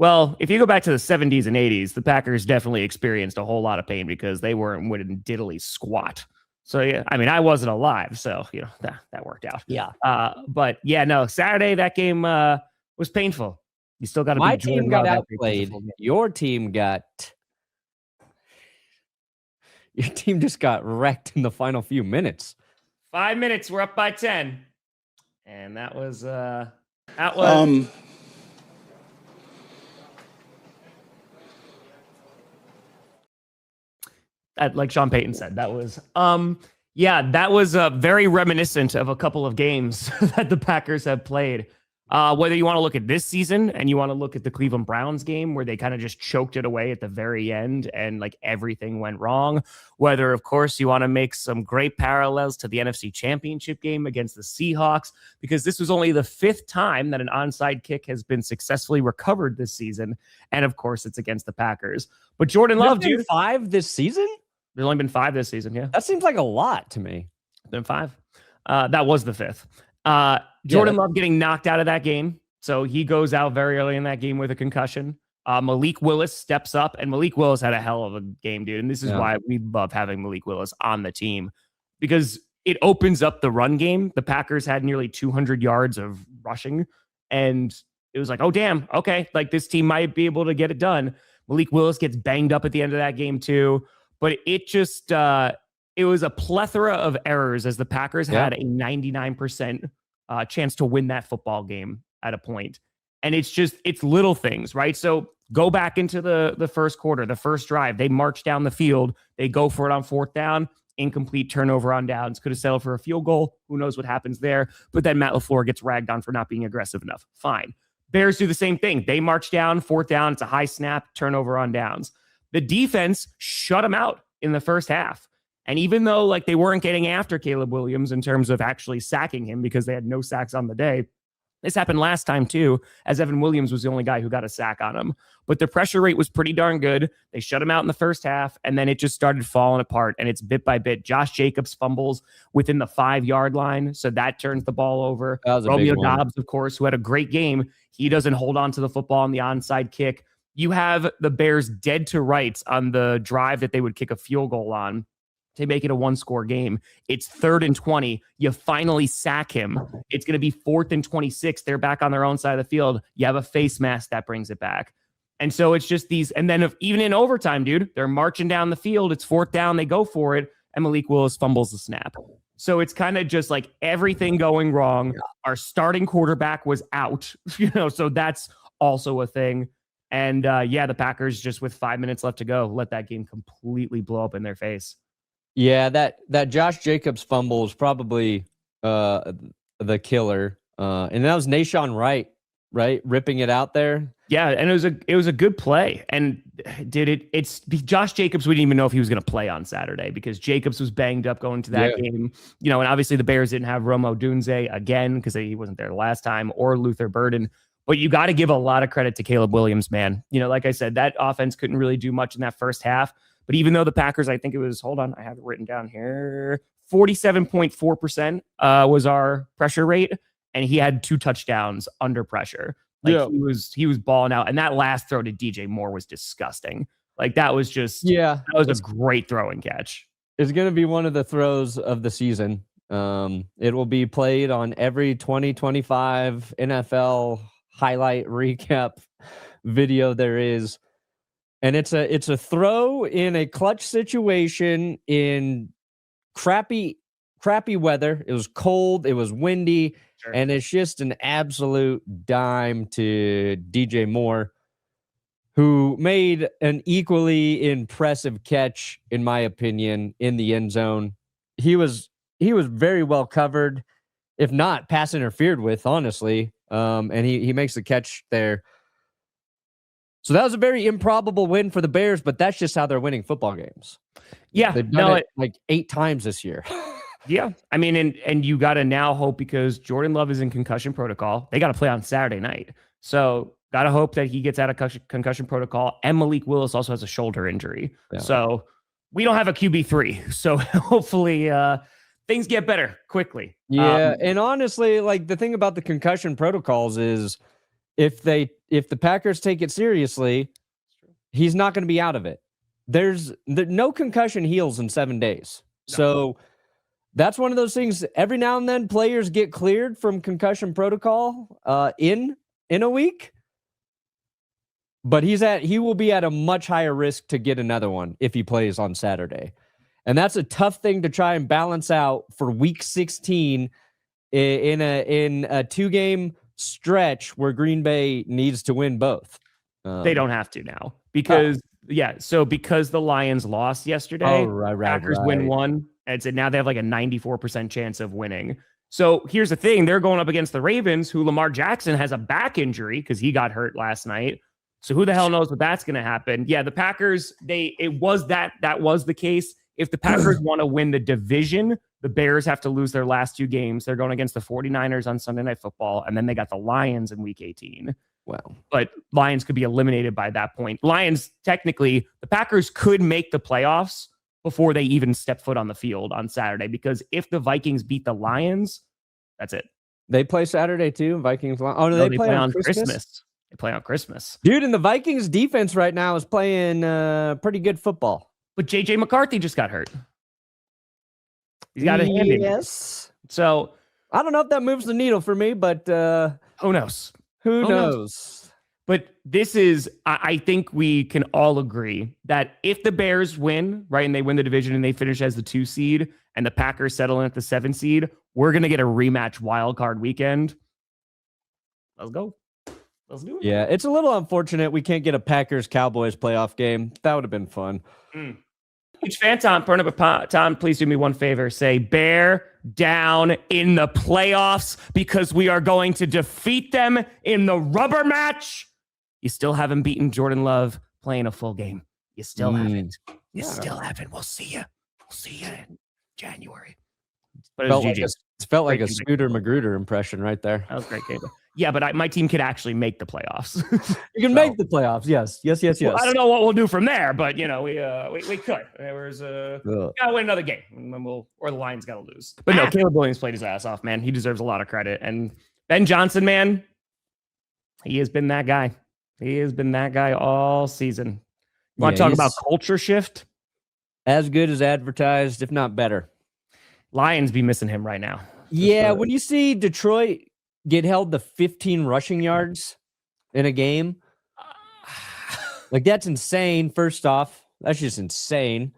Well, if you go back to the 70s and 80s, the Packers definitely experienced a whole lot of pain because they weren't winning diddly squat. So yeah, I mean, I wasn't alive, so that worked out. Yeah. But yeah, no, Saturday that game was painful. You still got to My beat Jordan team got Love outplayed. Your team just got wrecked in the final few minutes. 5 minutes, we're up by 10, and that was like Sean Payton said, that was that was very reminiscent of a couple of games that the Packers have played. Whether you want to look at this season and you want to look at the Cleveland Browns game where they kind of just choked it away at the very end and like everything went wrong. Whether, of course, you want to make some great parallels to the NFC Championship game against the Seahawks, because this was only the 5th time that an onside kick has been successfully recovered this season. And of course, it's against the Packers. But Jordan Love, dude. 5 this season? There's only been 5 this season, yeah. That seems like a lot to me. Been 5. That was the 5th. Jordan Love getting knocked out of that game. So he goes out very early in that game with a concussion. Malik Willis steps up, and Malik Willis had a hell of a game, dude. And this is why we love having Malik Willis on the team, because it opens up the run game. The Packers had nearly 200 yards of rushing, and it was like, oh, damn. Okay. Like this team might be able to get it done. Malik Willis gets banged up at the end of that game too. But it just, it was a plethora of errors as the Packers had a 99% chance to win that football game at a point. And it's little things, right? So go back into the first quarter, the first drive. They march down the field. They go for it on 4th down. Incomplete, turnover on downs. Could have settled for a field goal. Who knows what happens there? But then Matt LaFleur gets ragged on for not being aggressive enough. Fine. Bears do the same thing. They march down, 4th down. It's a high snap, turnover on downs. The defense shut them out in the first half. And even though like they weren't getting after Caleb Williams in terms of actually sacking him because they had no sacks on the day, this happened last time too, as Evan Williams was the only guy who got a sack on him. But the pressure rate was pretty darn good. They shut him out in the first half, and then it just started falling apart, and it's bit by bit. Josh Jacobs fumbles within the 5-yard line, so that turns the ball over. Romeo Doubs, of course, who had a great game, he doesn't hold on to the football on the onside kick. You have the Bears dead to rights on the drive that they would kick a field goal on to make it a 1-score game. It's 3rd and 20. You finally sack him. It's going to be 4th and 26. They're back on their own side of the field. You have a face mask that brings it back. And so it's just these. And then even in overtime, dude, they're marching down the field. It's 4th down. They go for it. And Malik Willis fumbles the snap. So it's kind of just like everything going wrong. Our starting quarterback was out, so that's also a thing. And the Packers just with 5 minutes left to go, let that game completely blow up in their face. Yeah, that Josh Jacobs fumble was probably the killer. And that was Nashawn Wright, right? Ripping it out there. Yeah, and it was a good play. And it's Josh Jacobs, we didn't even know if he was going to play on Saturday because Jacobs was banged up going to that game. And obviously the Bears didn't have Rome Odunze again because he wasn't there the last time, or Luther Burden. But you got to give a lot of credit to Caleb Williams, man. Like I said, that offense couldn't really do much in that first half. But even though the Packers, I think it was, hold on, I have it written down here, 47.4% was our pressure rate. And he had 2 touchdowns under pressure. He was balling out. And that last throw to DJ Moore was disgusting. Like that was just, that was a great throw and catch. It's going to be one of the throws of the season. It will be played on every 2025 NFL highlight recap video there is. And it's a throw in a clutch situation in crappy weather. It was cold, it was windy, and it's just an absolute dime to DJ Moore, who made an equally impressive catch, in my opinion, in the end zone. He was very well covered, if not pass interfered with, honestly. And he makes the catch there. So that was a very improbable win for the Bears, but that's just how they're winning football games. Yeah. They've done it like 8 times this year. Yeah. I mean, and you got to now hope, because Jordan Love is in concussion protocol. They got to play on Saturday night. So got to hope that he gets out of concussion protocol. And Malik Willis also has a shoulder injury. Yeah. So we don't have a QB3. So hopefully things get better quickly. Yeah. And honestly, like the thing about the concussion protocols is if the Packers take it seriously, he's not going to be out of it. There's no concussion heals in 7 days. No. So that's one of those things. Every now and then players get cleared from concussion protocol in a week. But he will be at a much higher risk to get another one if he plays on Saturday. And that's a tough thing to try and balance out for week 16 in a 2-game stretch where Green Bay needs to win both. They don't have to now because because the Lions lost yesterday, Packers win one, and so now they have like a 94% chance of winning. So here's the thing. They're going up against the Ravens, who Lamar Jackson has a back injury because he got hurt last night. So who the hell knows what that's going to happen? Yeah, the Packers, that was the case. If the Packers want to win the division, the Bears have to lose their last 2 games. They're going against the 49ers on Sunday Night Football, and then they got the Lions in Week 18. Wow. But Lions could be eliminated by that point. Lions, technically, the Packers could make the playoffs before they even step foot on the field on Saturday, because if the Vikings beat the Lions, that's it. They play Saturday too, Vikings. Oh, no, they play on Christmas. They play on Christmas. Dude, and the Vikings defense right now is playing pretty good football. But J.J. McCarthy just got hurt. He's got a hand injury. Yes. So I don't know if that moves the needle for me, but who knows? Who knows? But this is, I think we can all agree that if the Bears win, right, and they win the division and they finish as the 2 seed and the Packers settle in at the 7 seed, we're going to get a rematch wild card weekend. Let's go. Let's do it. Yeah, it's a little unfortunate we can't get a Packers-Cowboys playoff game. That would have been fun. Huge fan, Tom. Tom, please do me one favor. Say, bear down in the playoffs because we are going to defeat them in the rubber match. You still haven't beaten Jordan Love playing a full game. You still haven't. You still haven't. We'll see you. We'll see you in January. But it felt like a Scooter Magruder impression right there. That was great game. Yeah, but my team could actually make the playoffs. You can make the playoffs. Yes. Well, I don't know what we'll do from there, but we could. Gotta win another game, and or the Lions gotta lose. But no, Caleb Williams played his ass off, man. He deserves a lot of credit. And Ben Johnson, man, he has been that guy. He has been that guy all season. You want to talk about culture shift? As good as advertised, if not better. Lions be missing him right now. Yeah, when you see Detroit get held to 15 rushing yards in a game, like that's insane. First off, that's just insane.